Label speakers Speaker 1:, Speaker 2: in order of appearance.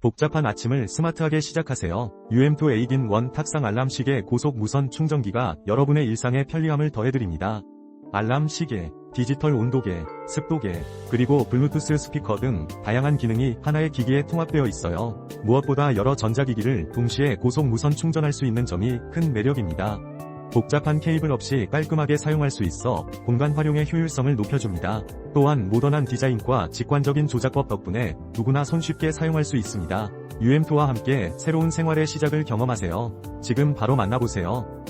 Speaker 1: 복잡한 아침을 스마트하게 시작하세요. UM2 8in1 탁상 알람 시계 고속 무선 충전기가 여러분의 일상에 편리함을 더해드립니다. 알람 시계, 디지털 온도계, 습도계, 그리고 블루투스 스피커 등 다양한 기능이 하나의 기기에 통합되어 있어요. 무엇보다 여러 전자기기를 동시에 고속 무선 충전할 수 있는 점이 큰 매력입니다. 복잡한 케이블 없이 깔끔하게 사용할 수 있어 공간 활용의 효율성을 높여줍니다. 또한 모던한 디자인과 직관적인 조작법 덕분에 누구나 손쉽게 사용할 수 있습니다. UM2와 함께 새로운 생활의 시작을 경험하세요. 지금 바로 만나보세요.